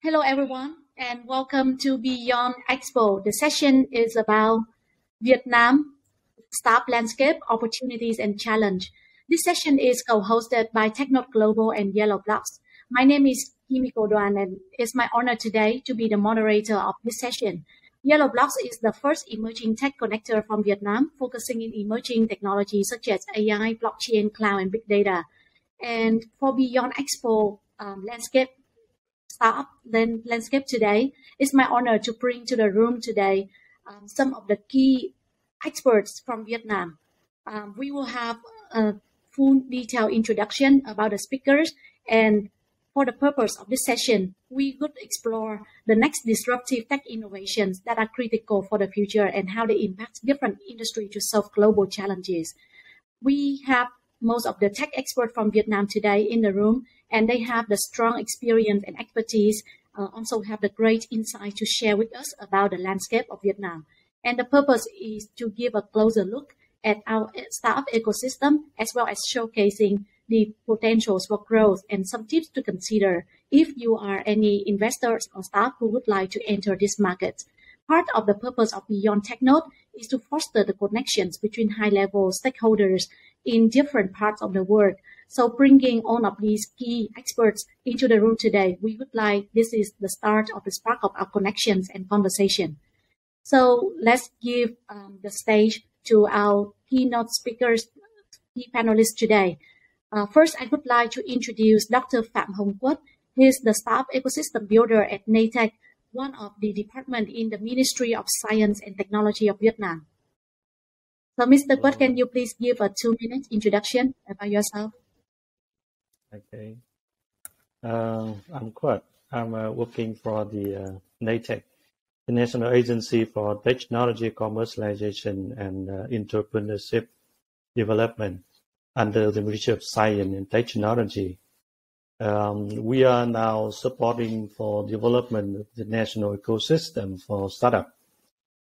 Hello, everyone, and welcome to Beyond Expo. The session is about Vietnam startup landscape, opportunities, and challenge. This session is co-hosted by Technode Global and YellowBlocks. My name is Kimiko Doan, and it's my honor today to be the moderator of this session. YellowBlocks is the first emerging tech connector from Vietnam, focusing in emerging technologies such as AI, blockchain, cloud, and big data. And for Beyond Expo startup landscape today, it's my honor to bring to the room today some of the key experts from Vietnam. We will have a full detailed introduction about the speakers, and for the purpose of this session, we would explore the next disruptive tech innovations that are critical for the future and how they impact different industries to solve global challenges. We have most of the tech experts from Vietnam today in the room, and they have the strong experience and expertise, also have the great insight to share with us about the landscape of Vietnam. And the purpose is to give a closer look at our startup ecosystem, as well as showcasing the potentials for growth and some tips to consider if you are any investors or staff who would like to enter this market. Part of the purpose of Beyond Technode is to foster the connections between high-level stakeholders in different parts of the world. So bringing all of these key experts into the room today, we would like this is the start of the spark of our connections and conversation. So let's give the stage to our keynote speakers, key panelists today. First, I would like to introduce Dr. Pham Quát. He is the startup ecosystem builder at NATEC, one of the department in the Ministry of Science and Technology of Vietnam. So, Mr. Quát, can you please give a 2-minute introduction about yourself? Okay. I'm Quát. I'm working for the NATEC, the National Agency for Technology, Commercialization, and Entrepreneurship Development under the Ministry of Science and Technology. We are now supporting for development of the national ecosystem for startup,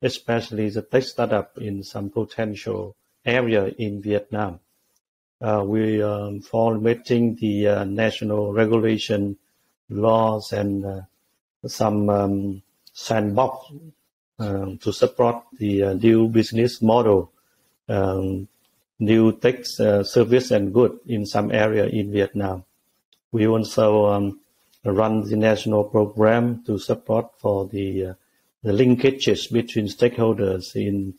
especially the tech startup in some potential area in Vietnam. We formulating the national regulation laws and some sandbox to support the new business model, new tech service and good in some area in Vietnam. We also run the national program to support for the linkages between stakeholders in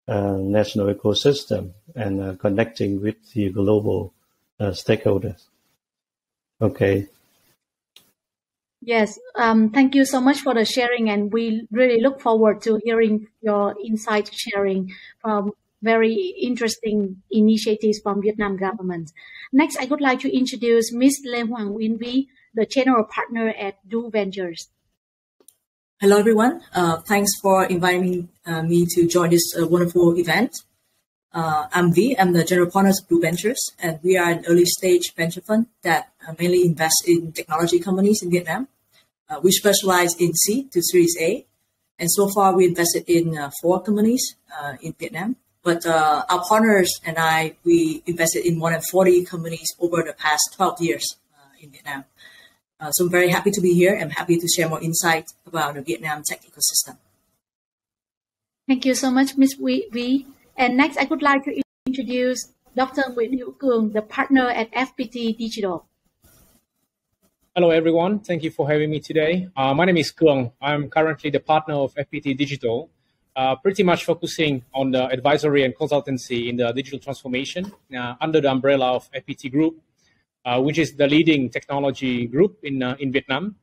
national ecosystem and connecting with the global stakeholders. Okay. Yes, thank you so much for the sharing, and we really look forward to hearing your insight sharing from very interesting initiatives from Vietnam government. Next, I would like to introduce Ms. Lê Hoàng Nguyen, the general partner at Do Ventures. Hello, everyone. Thanks for inviting me to join this wonderful event. I'm V. I'm the general partner of Do Ventures, and we are an early stage venture fund that mainly invests in technology companies in Vietnam. We specialize in C to Series A, and so far we invested in 4 companies in Vietnam. But our partners and we invested in more than 40 companies over the past 12 years in Vietnam. So I'm very happy to be here. I'm happy to share more insight about the Vietnam tech ecosystem. Thank you so much, Ms. V. And next, I would like to introduce Dr. Nguyen, Cuong, the partner at FPT Digital. Hello, everyone. Thank you for having me today. My name is Cuong. I'm currently the partner of FPT Digital, pretty much focusing on the advisory and consultancy in the digital transformation under the umbrella of FPT Group, which is the leading technology group in Vietnam.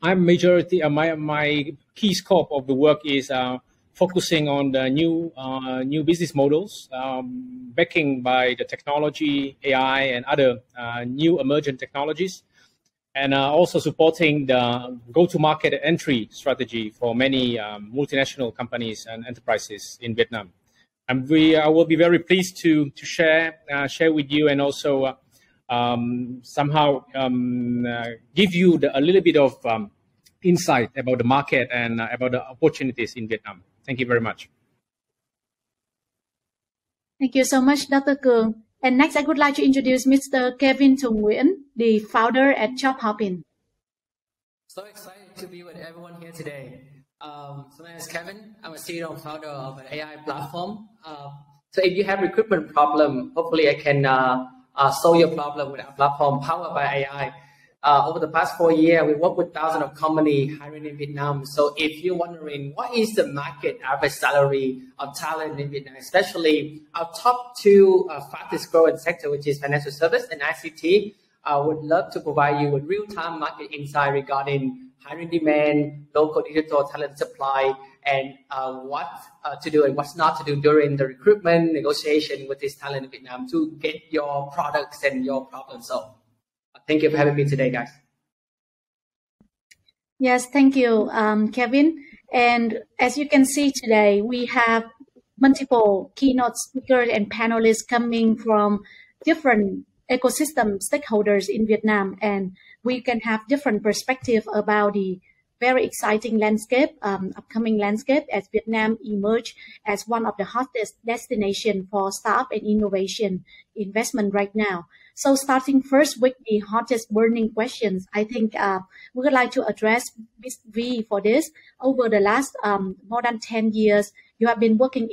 I'm my key scope of the work is focusing on the new business models, backing by the technology, AI, and other new emergent technologies, and also supporting the go-to-market entry strategy for many multinational companies and enterprises in Vietnam. And I will be very pleased to share with you and also somehow give you a little bit of insight about the market and about the opportunities in Vietnam. Thank you very much. Thank you so much, Dr. Cuong. And next, I would like to introduce Mr. Kevin Tung Nguyen, the founder at JobHopin. So excited to be with everyone here today. So my name is Kevin. I'm a CEO and founder of an AI platform. So if you have recruitment problem, hopefully I can solve your problem with our platform powered by AI. Over the past 4 years, we work with thousands of companies hiring in Vietnam. So if you're wondering what is the market average salary of talent in Vietnam, especially our top two fastest growing sector, which is financial service and ICT, I would love to provide you with real-time market insight regarding hiring demand, local digital talent supply, and what to do and what's not to do during the recruitment negotiation with this talent in Vietnam to get your products and your problems solved. Thank you for having me today, guys. Yes, thank you, Kevin. And as you can see today, we have multiple keynote speakers and panelists coming from different ecosystem stakeholders in Vietnam, and we can have different perspective about the very exciting landscape, upcoming landscape as Vietnam emerge as one of the hottest destinations for startup and innovation investment right now. So starting first with the hottest burning questions, I think we would like to address Ms. V for this. Over the last more than 10 years, you have been working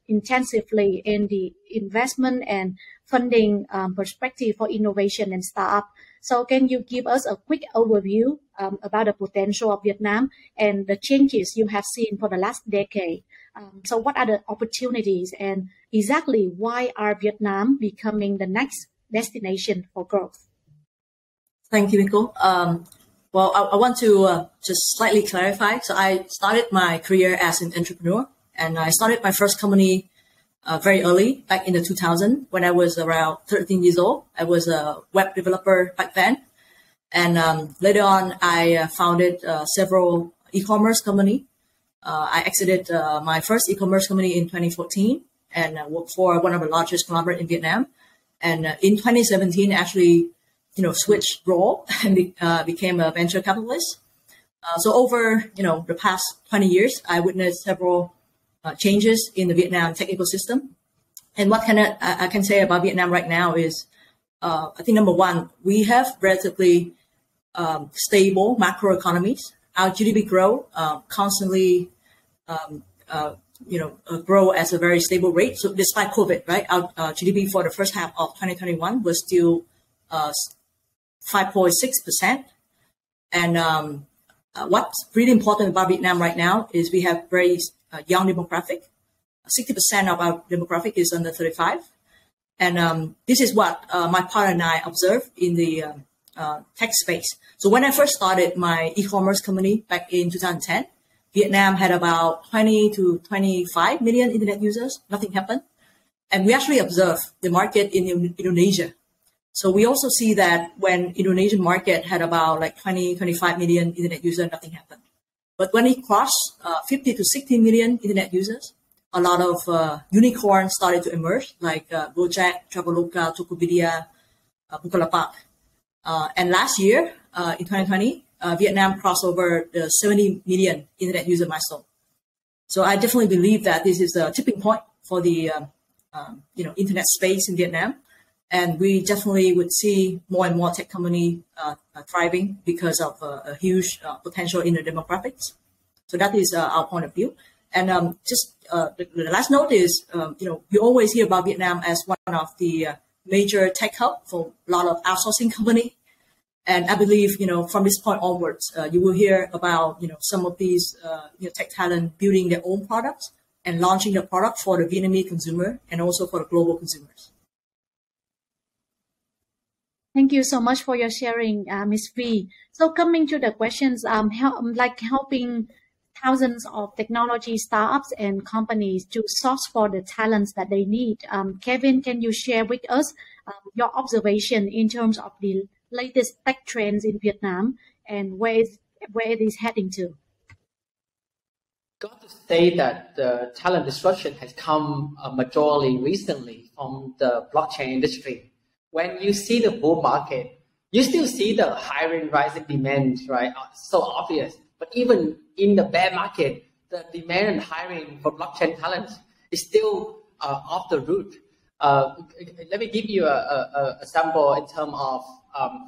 intensively in the investment and funding perspective for innovation and startup. So can you give us a quick overview about the potential of Vietnam and the changes you have seen for the last decade? So what are the opportunities and exactly why are Vietnam becoming the next destination for growth? Thank you, Kimiko. Well, I want to just slightly clarify. So I started my career as an entrepreneur, and I started my first company very early, back in the 2000s, when I was around 13 years old. I was a web developer back then. And later on, I founded several e-commerce company. I exited my first e-commerce company in 2014 and worked for one of the largest conglomerates in Vietnam. And in 2017, actually, switched role and became a venture capitalist. So over, the past 20 years, I witnessed several changes in the Vietnam tech ecosystem. And what I can say about Vietnam right now is, I think number one, we have relatively stable macro economies. Our GDP grow constantly, grow at a very stable rate. So despite COVID, right, our GDP for the first half of 2021 was still 5.6%. And what's really important about Vietnam right now is we have very young demographic. 60% of our demographic is under 35. And this is what my partner and I observed in the tech space. So when I first started my e-commerce company back in 2010, Vietnam had about 20 to 25 million internet users. Nothing happened. And we actually observed the market in Indonesia. So we also see that when Indonesian market had about like 20, 25 million internet users, nothing happened. But when it crossed 50 to 60 million internet users, a lot of unicorns started to emerge, like Gojek, Traveloka, Tokopedia, Bukalapak. And last year, in 2020, Vietnam crossed over the 70 million internet user milestone. So I definitely believe that this is a tipping point for the internet space in Vietnam. And we definitely would see more and more tech company thriving because of a huge potential in the demographics. So that is our point of view. And the last note is, we always hear about Vietnam as one of the major tech hub for a lot of outsourcing company. And I believe, from this point onwards, you will hear about, some of these tech talent building their own products and launching the product for the Vietnamese consumer and also for the global consumers. Thank you so much for your sharing, Ms. V. So coming to the questions, helping thousands of technology startups and companies to source for the talents that they need. Kevin, can you share with us your observation in terms of the latest tech trends in Vietnam and where it is heading to? Got to say that the talent disruption has come majorly recently from the blockchain industry. When you see the bull market, you still see the hiring rising demand, right? So obvious. But even in the bear market, the demand and hiring for blockchain talent is still off the root. Let me give you a sample in terms of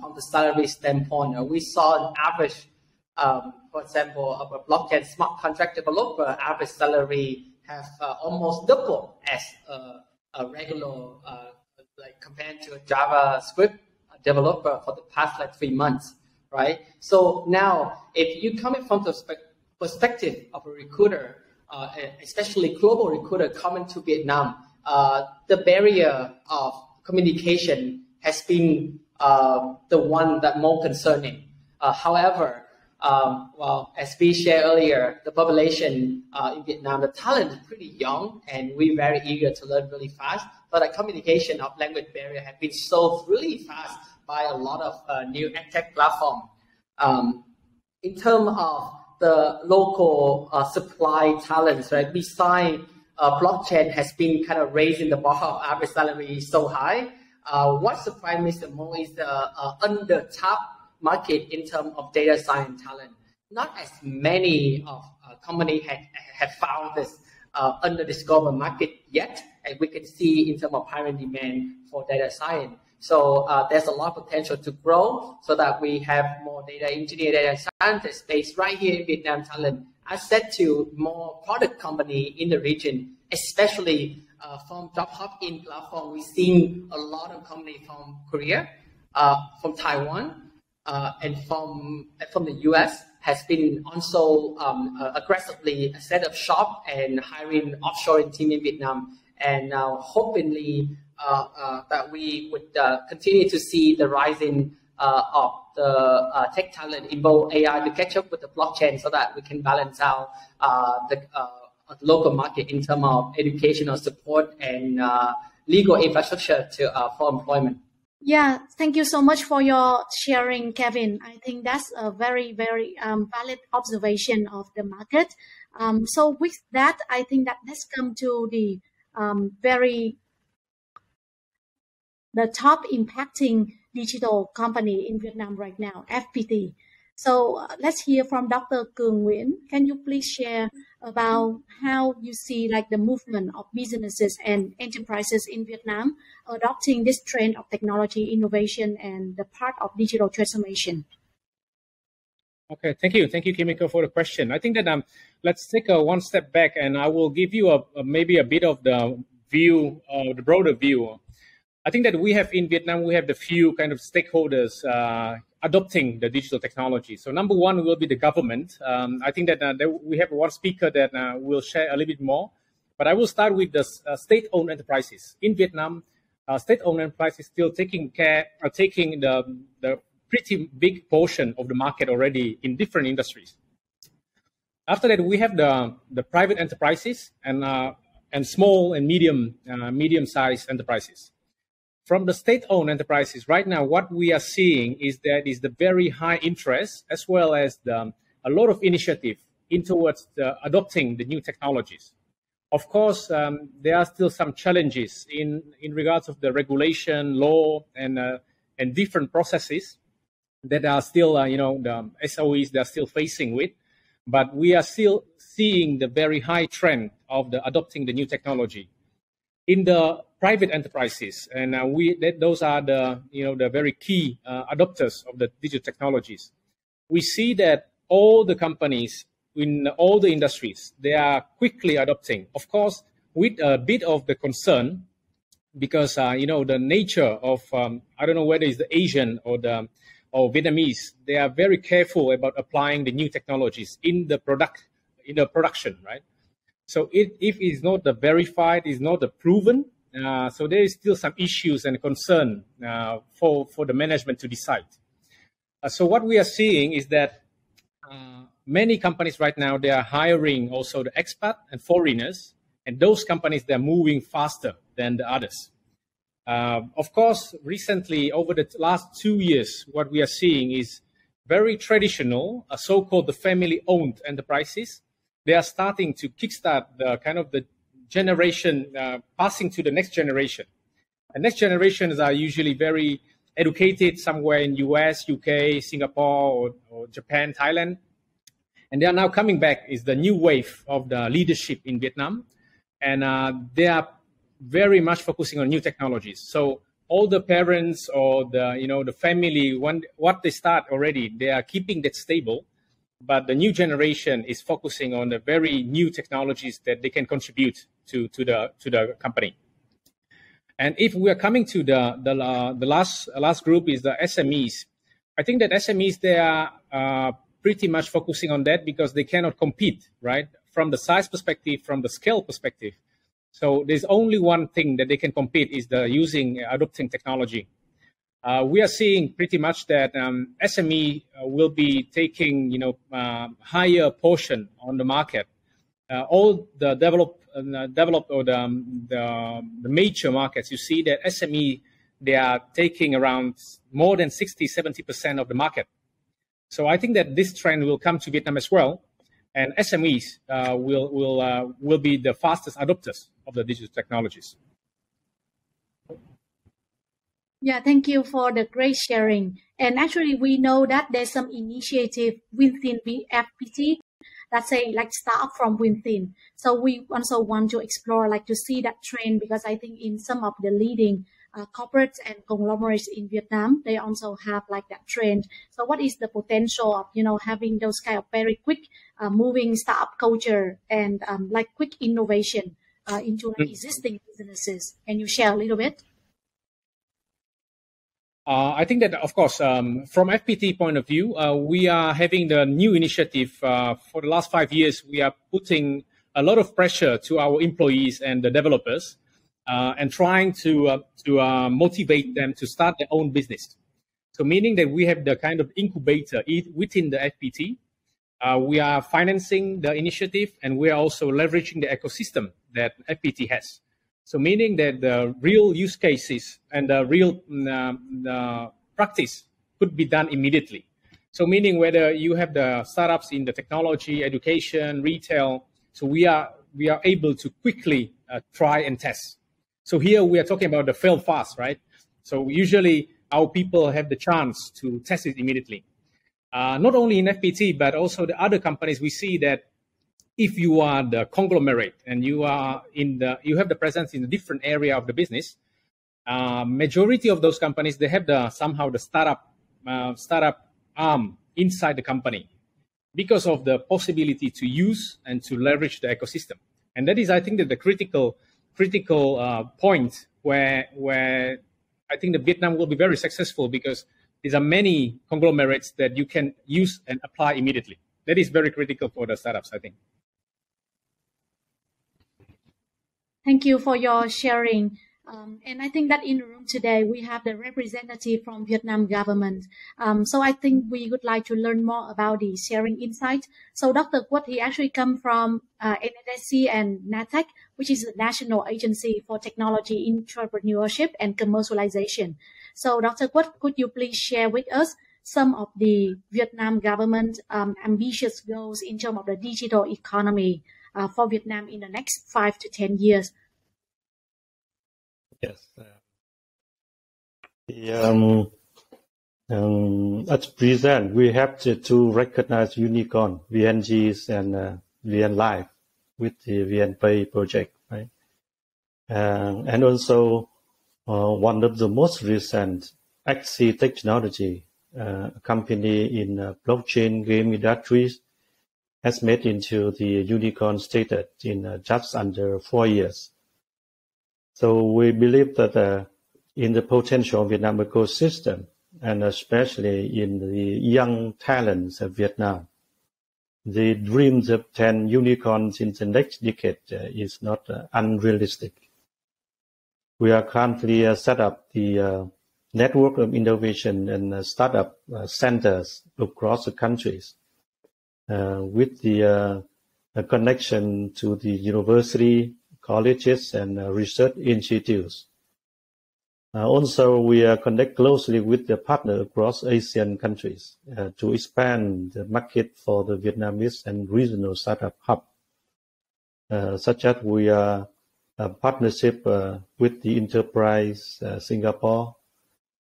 from the salary standpoint. We saw an average For example, a blockchain smart contract developer, average salary have almost double as a regular, like compared to a JavaScript developer for the past like 3 months, right? So now, if you coming from the perspective of a recruiter, especially global recruiter coming to Vietnam, the barrier of communication has been the one that more concerning. However, well, as we shared earlier, the population in Vietnam, the talent is pretty young, and we're very eager to learn really fast. But the communication of language barrier has been solved really fast by a lot of new EdTech platform. In terms of the local supply talents, right? Besides, blockchain has been kind of raising the bar of average salary so high. What surprised me the most is the under-tapped market in terms of data science talent. Not as many of companies have found this under-discovered market yet, and we can see in terms of hiring demand for data science. So there's a lot of potential to grow so that we have more data engineer, data scientists based right here in Vietnam talent. I said to more product company in the region, especially from JobHopin platform, we've seen a lot of companies from Korea, from Taiwan, and from the US has been also aggressively set up shop and hiring offshoring team in Vietnam. And now hopefully that we would continue to see the rising of the tech talent in both AI to catch up with the blockchain so that we can balance out the local market in terms of educational support and legal infrastructure for employment. Yeah, thank you so much for your sharing, Kevin. I think that's a very, very valid observation of the market. So with that, I think that let's come to the top impacting digital company in Vietnam right now, FPT. So let's hear from Dr. Cuong Nguyen. Can you please share about how you see like the movement of businesses and enterprises in Vietnam adopting this trend of technology innovation and the part of digital transformation? Okay, thank you, Kimiko, for the question. I think that let's take one step back, and I will give you maybe a bit of the view, the broader view. I think that we have in Vietnam, we have the few kind of stakeholders adopting the digital technology. So number one will be the government. I think that we have one speaker that will share a little bit more, but I will start with the state-owned enterprises. In Vietnam, state-owned enterprises still taking the pretty big portion of the market already in different industries. After that, we have the private enterprises and small and medium-sized enterprises. From the state-owned enterprises, right now, what we are seeing is that is the very high interest as well as a lot of initiative towards adopting the new technologies. Of course, there are still some challenges in regards of the regulation, law, and different processes that are still, the SOEs they are still facing with. But we are still seeing the very high trend of adopting the new technology. In the private enterprises, and those are the very key adopters of the digital technologies. We see that all the companies in all the industries, they are quickly adopting. Of course, with a bit of the concern, because the nature of I don't know whether it's the Asian or Vietnamese, they are very careful about applying the new technologies in the production, right? So if it's not the verified, it's not the proven, so there is still some issues and concern for the management to decide. So what we are seeing is that many companies right now, they are hiring also the expat and foreigners, and those companies, they're moving faster than the others. Of course, recently, over the last 2 years, what we are seeing is very traditional, so-called the family-owned enterprises. They are starting to kickstart the generation, passing to the next generation. And next generations are usually very educated somewhere in US, UK, Singapore, or Japan, Thailand. And they are now coming back is the new wave of the leadership in Vietnam. And they are very much focusing on new technologies. So all the parents or the family, what they start already, they are keeping that stable. but the new generation is focusing on the very new technologies that they can contribute to the company. And if we are coming to the last group is the SMEs. I think that SMEs, they are pretty much focusing on that because they cannot compete, right? From the size perspective, from the scale perspective. So there's only one thing that they can compete is adopting technology. We are seeing pretty much that SME will be taking, higher portion on the market. All the developed or the major markets, you see that SME, they are taking around more than 60-70% of the market. So I think that this trend will come to Vietnam as well, and SMEs will be the fastest adopters of the digital technologies. Yeah, thank you for the great sharing. And actually, we know that there's some initiative within FPT that say like start from within. So we also want to explore, like to see that trend, because I think in some of the leading corporates and conglomerates in Vietnam, they also have like that trend. So what is the potential of, having those kind of very quick moving startup culture and like quick innovation into like existing businesses? Can you share a little bit? I think that, of course, from FPT point of view, we are having the new initiative for the last 5 years. We are putting a lot of pressure to our employees and the developers and trying to motivate them to start their own business. So meaning that we have the kind of incubator within the FPT. We are financing the initiative, and we are also leveraging the ecosystem that FPT has. So meaning that the real use cases and the real practice could be done immediately. So meaning whether you have the startups in the technology, education, retail, so we are able to quickly try and test. So here we are talking about the fail fast, right? So usually our people have the chance to test it immediately. Not only in FPT, but also the other companies, we see that if you are the conglomerate and you have the presence in a different area of the business, majority of those companies, they have somehow the startup arm inside the company because of the possibility to use and to leverage the ecosystem. And that is, I think, that the critical point where I think that Vietnam will be very successful, because there are many conglomerates that you can use and apply immediately. That is very critical for the startups, I think. Thank you for your sharing. And I think that in the room today, we have the representative from Vietnam government. So I think we would like to learn more about the sharing insight. So Dr. Quát, he actually come from NATEC and NATEC, which is the National Agency for Technology, Entrepreneurship and Commercialization. So Dr. Quát, could you please share with us some of the Vietnam government ambitious goals in terms of the digital economy for Vietnam in the next 5 to 10 years? Yes. At present, we have to recognize unicorn, VNGs and VN Live with the VN Pay project, right? And also one of the most recent Axie Technology, a company in blockchain game industries, has made into the unicorn status in just under 4 years. So we believe that in the potential Vietnam ecosystem, and especially in the young talents of Vietnam, the dreams of 10 unicorns in the next decade is not unrealistic. We are currently set up the network of innovation and startup centers across the countries with the connection to the university, colleges, and research institutes. Also, we connect closely with the partner across ASEAN countries to expand the market for the Vietnamese and regional startup hub, such as we are a partnership with the Enterprise Singapore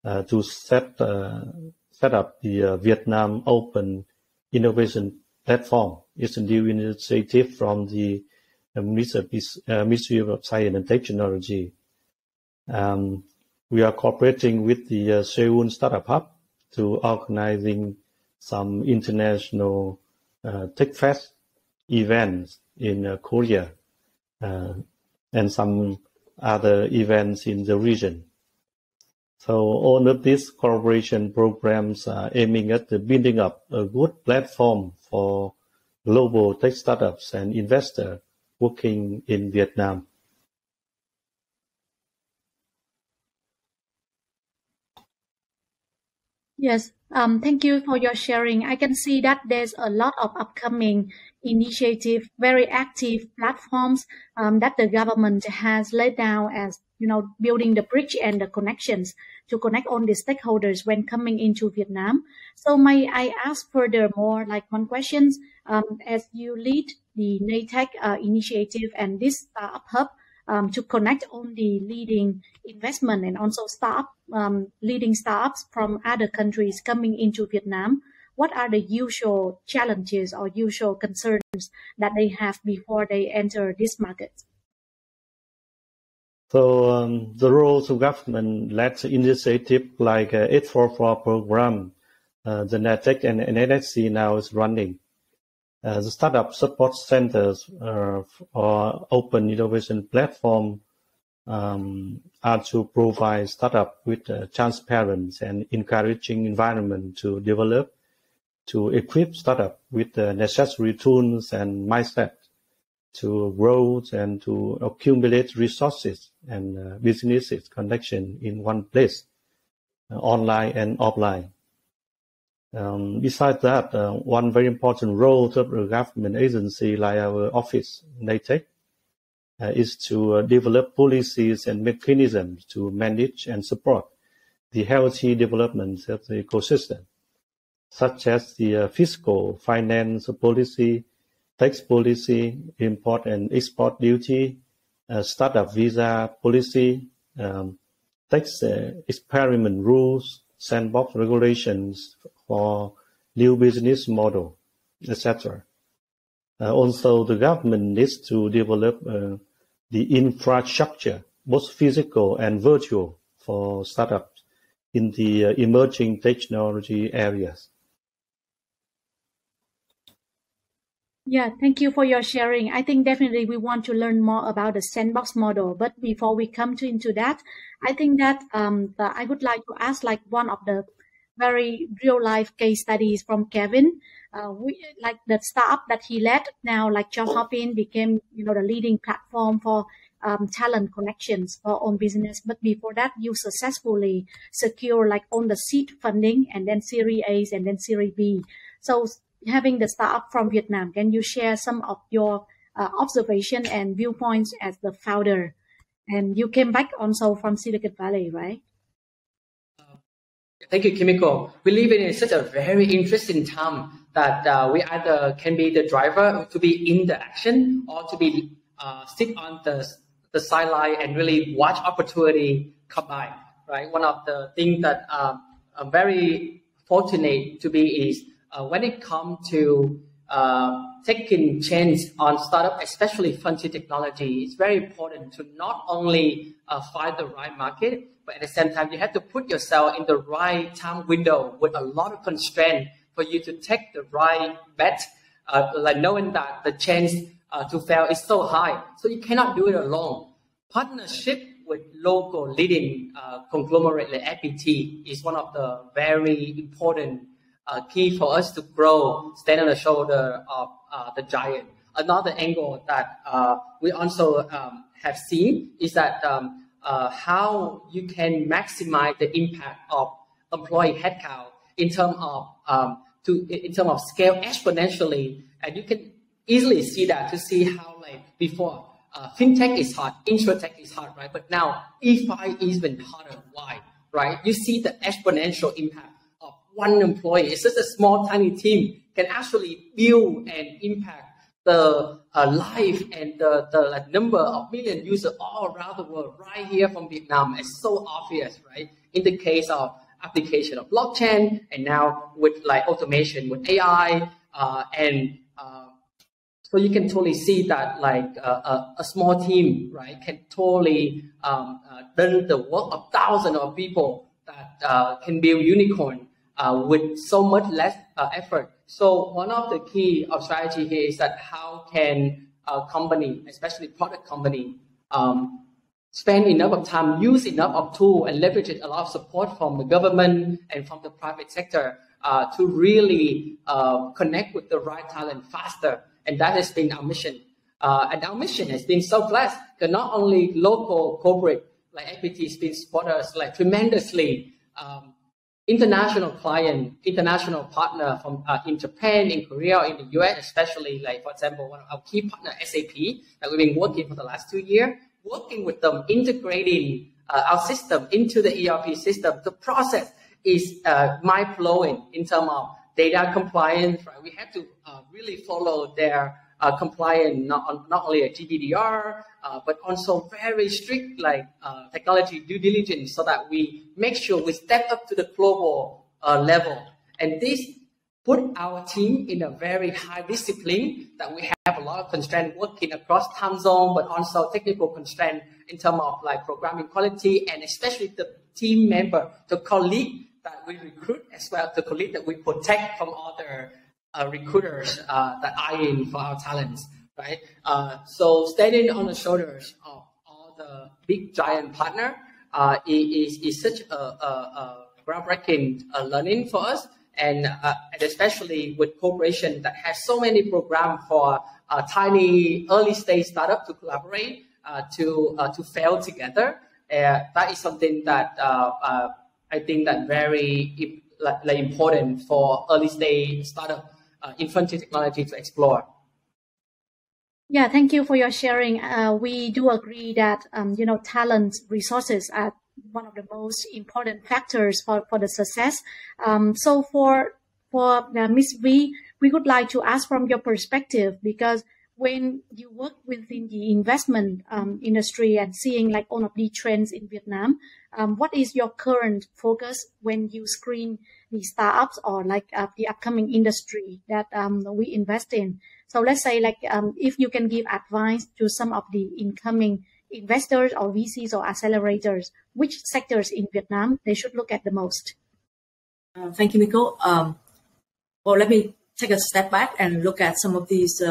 to set up the Vietnam Open Innovation Platform. It's a new initiative from the Ministry of Science and Technology. We are cooperating with the Seoul Startup Hub to organizing some international Tech Fest events in Korea and some other events in the region. So all of these collaboration programs are aiming at building up a good platform for global tech startups and investors working in Vietnam. Yes, thank you for your sharing. I can see that there's a lot of upcoming initiative, very active platforms that the government has laid down as, building the bridge and the connections to connect all the stakeholders when coming into Vietnam. So may I ask furthermore, like one question, as you lead the NATEC initiative and this startup hub, to connect on the leading investment and also leading startups from other countries coming into Vietnam. What are the usual challenges or usual concerns that they have before they enter this market? So the roles of government-led initiative like 844 program, the NATEC and NATEC now is running. The startup support centers or open innovation platform are to provide startup with a transparent and encouraging environment to develop, to equip startup with the necessary tools and mindset to grow and to accumulate resources and businesses connection in one place, online and offline. Besides that, one very important role of a government agency like our office, NATEC, is to develop policies and mechanisms to manage and support the healthy development of the ecosystem, such as the fiscal, finance policy, tax policy, import and export duty, startup visa policy, tax experiment rules, sandbox regulations for new business model, etc. Also, the government needs to develop the infrastructure, both physical and virtual, for startups in the emerging technology areas. Yeah, thank you for your sharing. I think definitely we want to learn more about the sandbox model. But before we come into that, I think that I would like to ask like one of the very real life case studies from Kevin. Like the startup that he led now, like JobHopin became, the leading platform for talent connections for own business. But before that, you successfully secure like on the seed funding and then Series A and then Series B. So having the startup from Vietnam, can you share some of your observation and viewpoints as the founder? And you came back also from Silicon Valley, right? Thank you, Kimiko. We live in such a very interesting time that we either can be the driver to be in the action or to be sit on the sideline and really watch opportunity come by, right? One of the things that I'm very fortunate to be is when it comes to taking change on startup, especially frontier technology, it's very important to not only find the right market, but at the same time, you have to put yourself in the right time window with a lot of constraint for you to take the right bet, like knowing that the chance to fail is so high. So you cannot do it alone. Partnership with local leading conglomerate like FPT is one of the very important key for us to grow, stand on the shoulder of the giant. Another angle that we also have seen is that how you can maximize the impact of employee headcount in terms of scale exponentially, and you can easily see that to see how like before fintech is hard, insurtech is hard, right? But now EFI is even harder. Why? Right? You see the exponential impact of one employee. It's just a small tiny team can actually build and impact the life and the number of million users all around the world right here from Vietnam. It's so obvious, right? In the case of application of blockchain and now with like automation with AI so you can totally see that like a small team, right, can totally done the work of thousands of people that can build unicorn with so much less effort. So one of the key of strategy here is that how can a company, especially product company, spend enough of time, use enough of tool, and leverage a lot of support from the government and from the private sector to really connect with the right talent faster. And that has been our mission. And our mission has been so blessed that not only local corporate like FPT has been supported us like tremendously. International client, international partner from in Japan, in Korea, in the US, especially like, for example, one of our key partner, SAP, that we've been working for the last 2 years, working with them, integrating our system into the ERP system. The process is mind-blowing in terms of data compliance. Right? We have to really follow their compliance, not only at GDPR, but also very strict like technology due diligence, so that we make sure we step up to the global level. And this put our team in a very high discipline, that we have a lot of constraint working across time zone, but also technical constraint in terms of like programming quality, and especially the team member, the colleague that we recruit, as well the colleague that we protect from other recruiters that eye in for our talents, right? So standing on the shoulders of all the big giant partner is such a groundbreaking learning for us, and especially with corporation that has so many programs for tiny early stage startup to collaborate to fail together. That is something that I think that very important for early stage startup infantry technology to explore. Yeah, thank you for your sharing. We do agree that talent resources are one of the most important factors for the success. So for Miss V, we would like to ask from your perspective, because when you work within the investment industry and seeing like all of these trends in Vietnam, what is your current focus when you screen the startups or like the upcoming industry that we invest in? So let's say like if you can give advice to some of the incoming investors or VCs or accelerators, which sectors in Vietnam they should look at the most? Thank you, Kimiko. Well, let me take a step back and look at some of these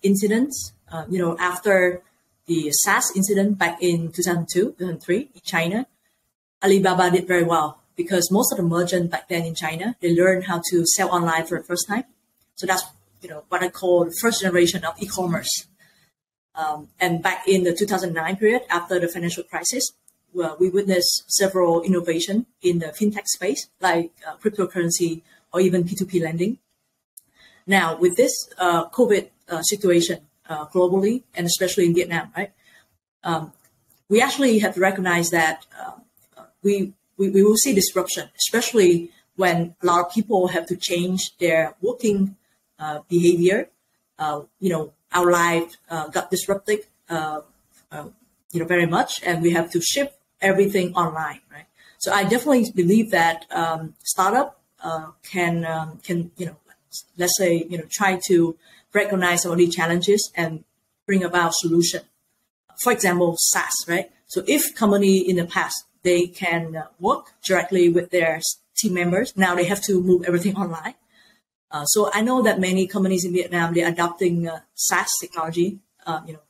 incidents. After the SaaS incident back in 2002, 2003 in China, Alibaba did very well, because most of the merchants back then in China, they learned how to sell online for the first time. So that's what I call the first generation of e-commerce. And back in the 2009 period, after the financial crisis, we witnessed several innovations in the fintech space, like cryptocurrency or even P2P lending. Now, with this COVID situation globally, and especially in Vietnam, right? We actually have to recognize that we will see disruption, especially when a lot of people have to change their working behavior. Our life got disrupted, very much, and we have to shift everything online, right? So I definitely believe that startup can let's say try to recognize some of these challenges and bring about solution. For example, SaaS, right? So if company in the past they can work directly with their team members, now they have to move everything online. So I know that many companies in Vietnam, they're adopting SaaS technology,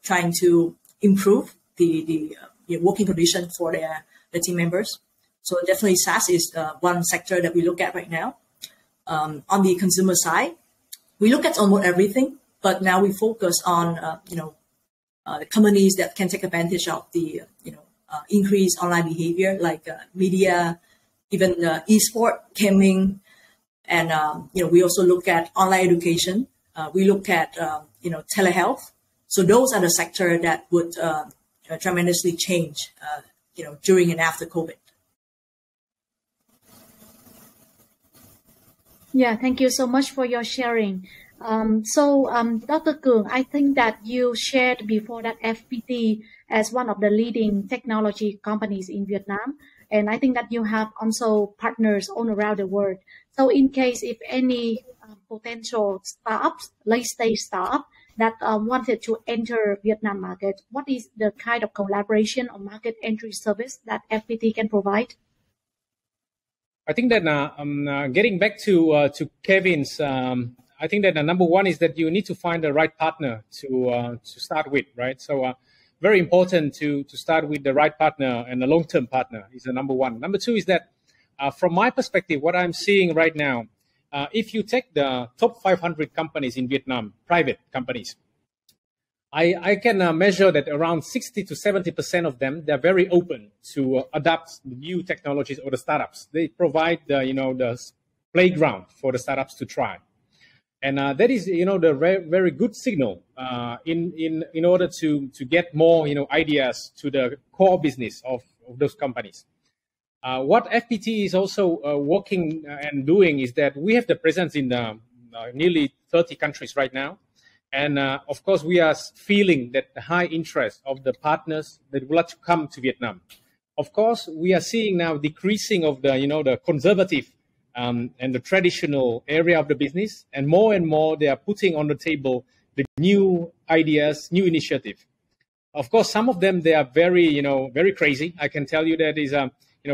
trying to improve the working condition for their team members. So definitely SaaS is one sector that we look at right now. On the consumer side, we look at almost everything, but now we focus on the companies that can take advantage of the increased online behavior, like media, even e-sport, gaming. And, we also look at online education. We look at, telehealth. So those are the sector that would tremendously change, during and after COVID. Yeah, thank you so much for your sharing. Dr. Cuong, I think that you shared before that FPT as one of the leading technology companies in Vietnam. And I think that you have also partners all around the world. So in case if any potential startups, late stage startup that wanted to enter Vietnam market, what is the kind of collaboration or market entry service that FPT can provide? I think that getting back to Kevin's, I think that number one is that you need to find the right partner to start with, right? So very important to start with the right partner, and the long-term partner is the number one. Number two is that from my perspective, what I'm seeing right now, if you take the top 500 companies in Vietnam, private companies, I can measure that around 60 to 70% of them, they're very open to adapt the new technologies or the startups. They provide the, the playground for the startups to try. And that is, the very good signal in order to get more, ideas to the core business of those companies. What FPT is also working and doing is that we have the presence in nearly 30 countries right now. And of course, we are feeling that the high interest of the partners that would like to come to Vietnam. Of course, we are seeing now decreasing of the, the conservative and the traditional area of the business, and more they are putting on the table the new ideas, new initiative. Of course, some of them, they are very, very crazy. I can tell you that is,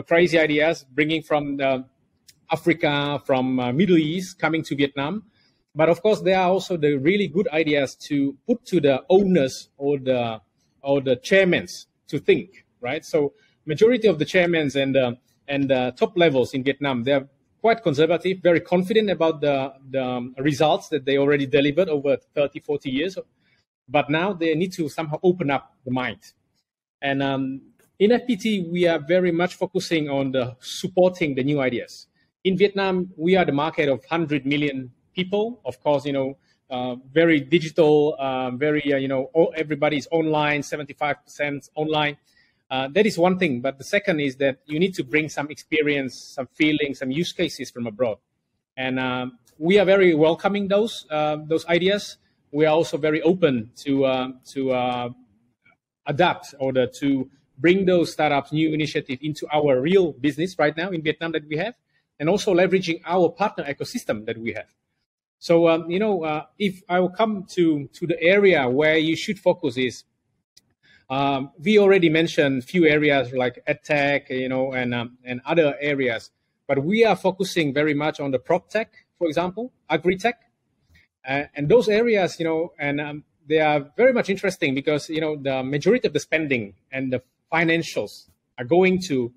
crazy ideas bringing from Africa, from Middle East, coming to Vietnam. But of course, there are also the really good ideas to put to the owners or the chairmen to think, right? So majority of the chairmen and the top levels in Vietnam, they are quite conservative, very confident about the results that they already delivered over 30, 40 years. But now they need to somehow open up the mind. And in FPT, we are very much focusing on supporting the new ideas. In Vietnam, we are the market of 100 million people. Of course, very digital, everybody is online, 75% online. That is one thing. But the second is that you need to bring some experience, some feelings, some use cases from abroad. And we are very welcoming those ideas. We are also very open to adapt or to bring those startups, new initiatives into our real business right now in Vietnam that we have, and also leveraging our partner ecosystem that we have. So, if I will come to the area where you should focus is, we already mentioned a few areas like EdTech, and other areas, but we are focusing very much on the PropTech, for example, AgriTech, and those areas, they are very much interesting because, the majority of the spending and the financials are going to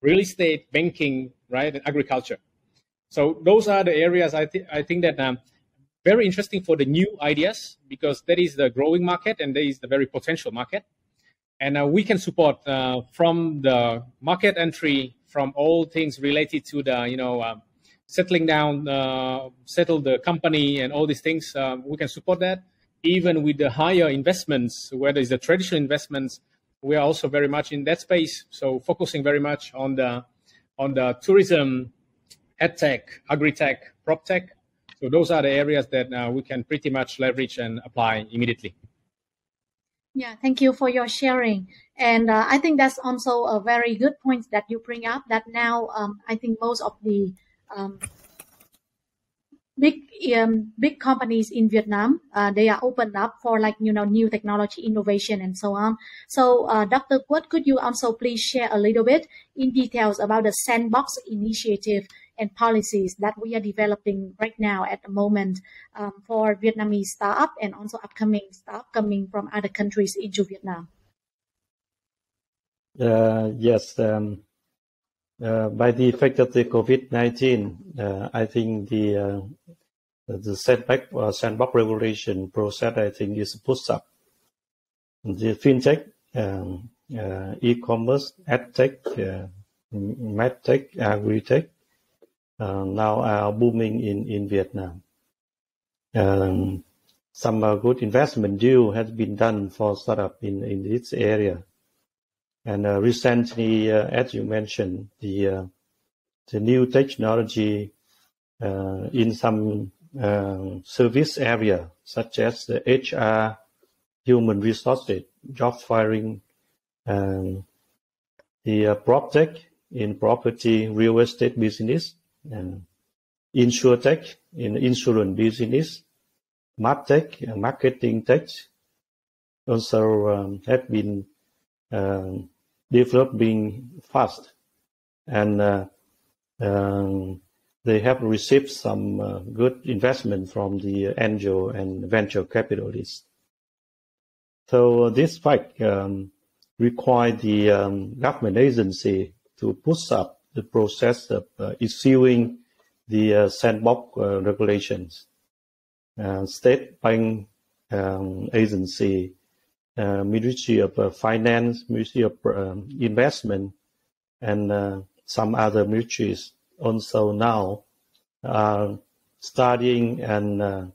real estate, banking, right, and agriculture. So those are the areas I think that very interesting for the new ideas, because that is the growing market and that is the very potential market. And we can support from the market entry, from all things related to the, settling down, settle the company and all these things. We can support that. Even with the higher investments, whether it's the traditional investments, we are also very much in that space. So focusing very much on the tourism, EdTech, AgriTech, PropTech. So those are the areas that we can pretty much leverage and apply immediately. Yeah, thank you for your sharing. And I think that's also a very good point that you bring up, that now I think most of the big companies in Vietnam, they are open up for new technology, innovation, and so on. So Dr. Quát, could you also please share a little bit in details about the Sandbox initiative and policies that we are developing right now at the moment for Vietnamese startup and also upcoming startup coming from other countries into Vietnam? Yes. By the effect of the COVID-19, I think the sandbox regulation process, I think, is pushed up. The fintech, e-commerce, edtech, medtech, agritech now are booming in Vietnam. Some good investment deal has been done for startup in this area. And recently, as you mentioned, the new technology in some service area, such as the HR, human resources, job firing, the PropTech in property, real estate business, InsurTech in insurance business, MarTech, marketing tech, also have been developing fast. And they have received some good investment from the angel and venture capitalists. So this fact require the government agency to push up the process of issuing the Sandbox regulations. State bank agency, Ministry of Finance, Ministry of Investment, and some other ministries also now are studying and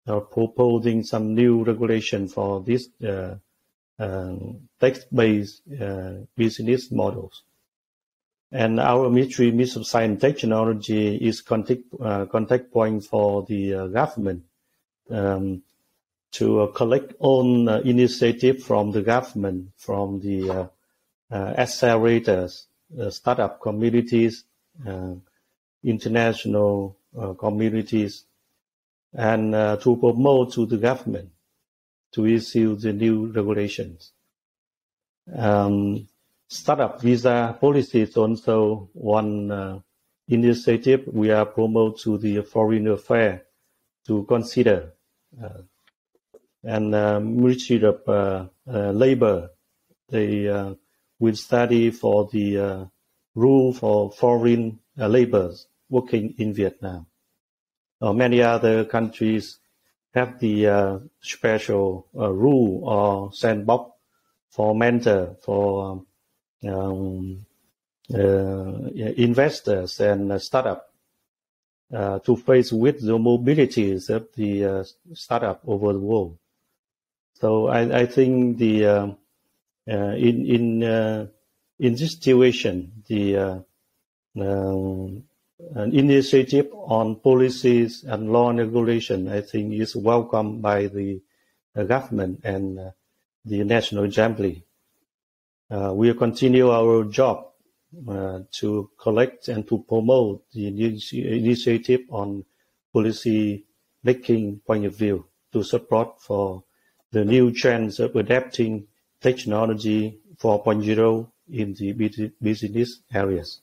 proposing some new regulation for this text-based business models. And our Ministry of Science and Technology is contact point for the government to collect own initiative from the government, from the accelerators, startup communities, international communities, and to promote to the government to issue the new regulations. Startup visa policy is also one initiative we are promote to the Foreign Affairs to consider. And Ministry of Labor, they will study for the rule for foreign laborers working in Vietnam. Many other countries have the special rule or sandbox for mentor, for investors and startup to face with the mobilities of the startup over the world. So I think the in this situation, the an initiative on policies and law and regulation, I think, is welcomed by the government and the National Assembly. We will continue our job to collect and to promote the initiative on policy making point of view to support for the new trends of adapting technology 4.0 in the business areas.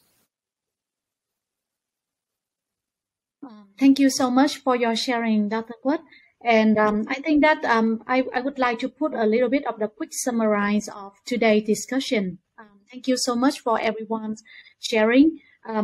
Thank you so much for your sharing, Dr. Quát. And I think that I would like to put a little bit of the quick summarize of today's discussion. Thank you so much for everyone's sharing.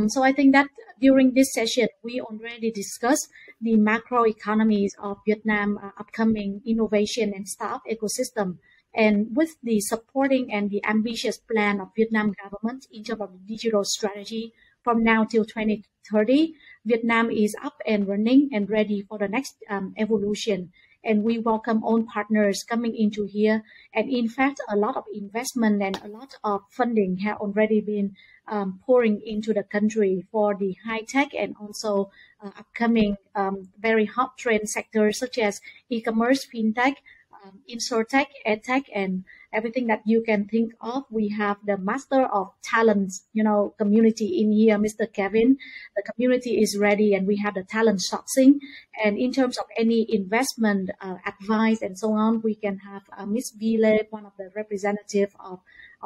So I think that during this session, we already discussed the macroeconomies of Vietnam upcoming innovation and startup ecosystem. And with the supporting and the ambitious plan of Vietnam government in terms of the digital strategy from now till 2030, Vietnam is up and running and ready for the next evolution. And we welcome all partners coming into here. And in fact, a lot of investment and a lot of funding have already been pouring into the country for the high tech and also upcoming very hot trend sectors such as e-commerce, fintech, insurtech, edtech, and everything that you can think of. We have the master of talents, community in here, Mr. Kevin. The community is ready and we have the talent sourcing. And in terms of any investment advice and so on, we can have Ms. Ville, one of the representative of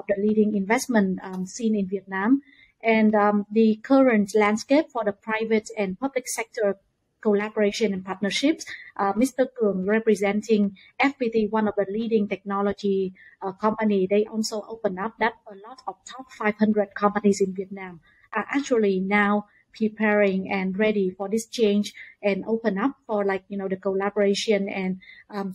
the leading investment scene in Vietnam. And the current landscape for the private and public sector collaboration and partnerships. Mr. Cuong representing FPT, one of the leading technology company. They also open up that a lot of top 500 companies in Vietnam are actually now preparing and ready for this change and open up for the collaboration and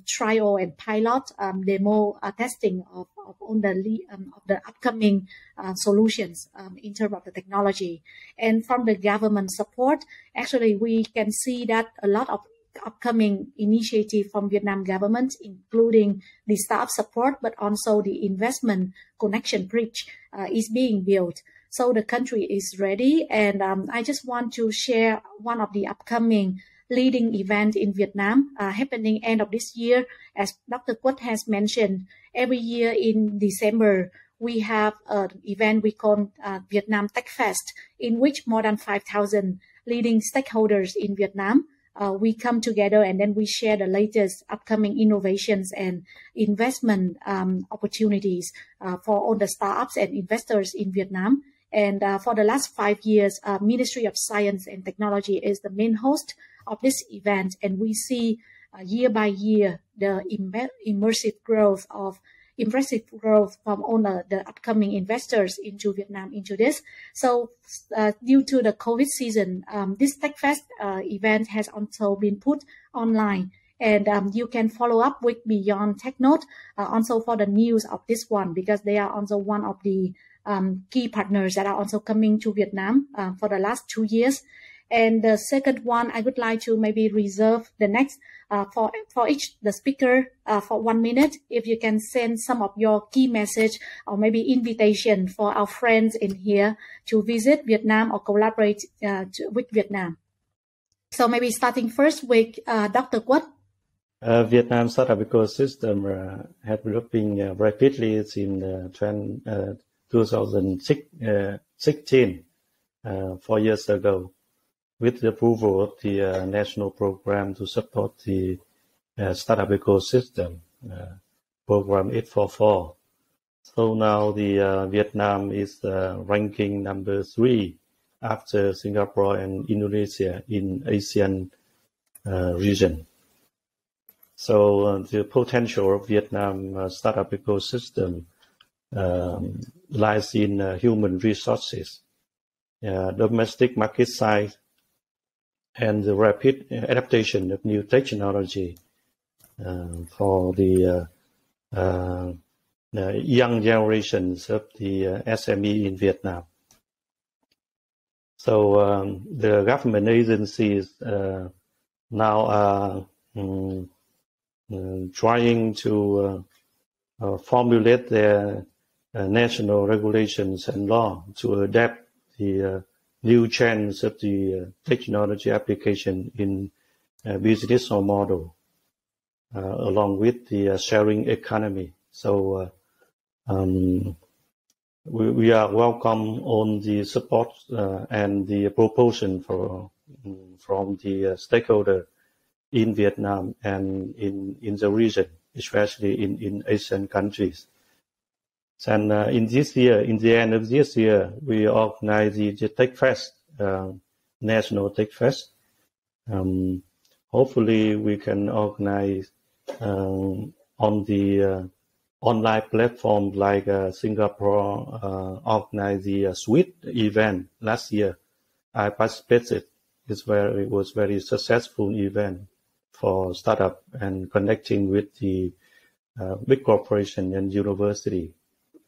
trial and pilot demo testing of all the upcoming solutions in terms of the technology. And from the government support, actually we can see that a lot of upcoming initiative from Vietnam government, including the staff support, but also the investment connection bridge is being built. So the country is ready. And I just want to share one of the upcoming leading event in Vietnam happening end of this year. As Dr. Quát has mentioned, every year in December, we have an event we call Vietnam Tech Fest, in which more than 5,000 leading stakeholders in Vietnam we come together and then we share the latest upcoming innovations and investment opportunities for all the startups and investors in Vietnam. And for the last 5 years, Ministry of Science and Technology is the main host of this event. And we see year by year the impressive growth from all the upcoming investors into Vietnam into this. So due to the COVID season, this TechFest event has also been put online. And you can follow up with Beyond TechNote also for the news of this one, because they are also one of the key partners that are also coming to Vietnam for the last 2 years. And the second one, I would like to maybe reserve the next for each the speaker for 1 minute. If you can send some of your key message or maybe invitation for our friends in here to visit Vietnam or collaborate with Vietnam. So maybe starting first with Dr. Quát. Vietnam startup ecosystem has developing rapidly since 2016, 4 years ago, with the approval of the national program to support the startup ecosystem, program 844. So now the Vietnam is ranking number 3 after Singapore and Indonesia in ASEAN region. So the potential of Vietnam startup ecosystem lies in human resources, domestic market size, and the rapid adaptation of new technology for the young generations of the SME in Vietnam. So the government agencies now are trying to formulate their national regulations and law to adapt the new trends of the technology application in business or model, along with the sharing economy. So we are welcome on the support and the proposal from the stakeholder in Vietnam and in the region, especially in Asian countries. And in this year, in the end of this year, we organize the TechFest, National TechFest. Hopefully, we can organize on the online platform like Singapore organized the Sweet event last year. I participated. It was very successful event for startup and connecting with the big corporation and university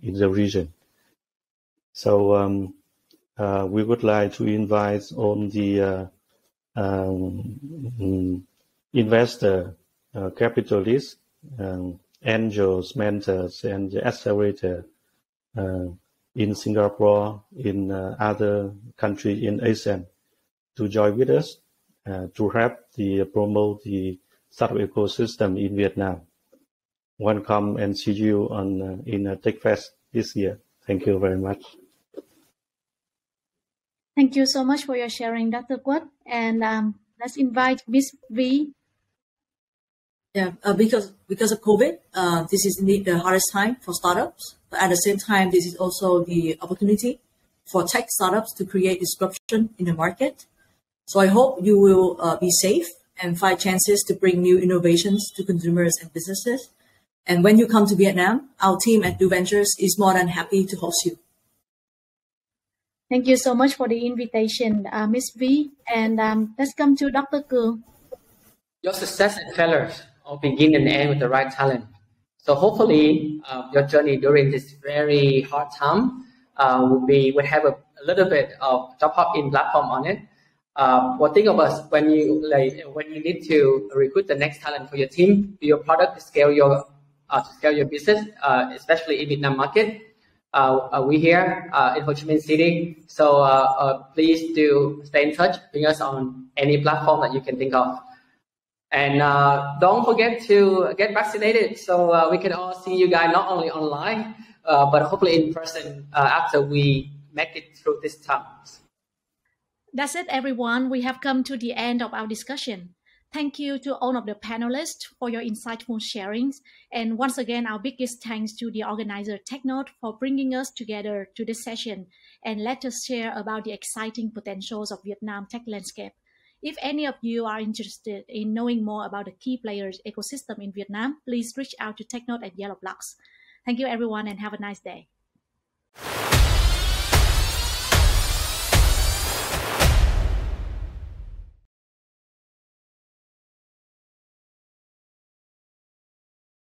in the region. So we would like to invite on the investor, capitalists, angels, mentors, and the accelerator in Singapore, in other countries in ASEAN to join with us to help promote the startup ecosystem in Vietnam. Welcome and see you on in TechFest this year. Thank you very much. Thank you so much for your sharing, Dr. Quát. And let's invite Miss V. Yeah, because of COVID, this is indeed the hardest time for startups. But at the same time, this is also the opportunity for tech startups to create disruption in the market. So I hope you will be safe and find chances to bring new innovations to consumers and businesses. And when you come to Vietnam, our team at Do Ventures is more than happy to host you. Thank you so much for the invitation, Miss V. And let's come to Dr. Cuong. Your success and failures all begin and end with the right talent. So hopefully, your journey during this very hard time will have a little bit of JobHopin platform on it. Well, think of us when you need to recruit the next talent for your team, your product to scale your business, especially in Vietnam market. We here in Ho Chi Minh City, so please do stay in touch, bring us on any platform that you can think of. And don't forget to get vaccinated so we can all see you guys not only online, but hopefully in person after we make it through this time. That's it, everyone. We have come to the end of our discussion. Thank you to all of the panelists for your insightful sharings. And once again, our biggest thanks to the organizer TechNote for bringing us together to this session and let us share about the exciting potentials of Vietnam tech landscape. If any of you are interested in knowing more about the key players ecosystem in Vietnam, please reach out to TechNote at YellowBlocks. Thank you, everyone, and have a nice day.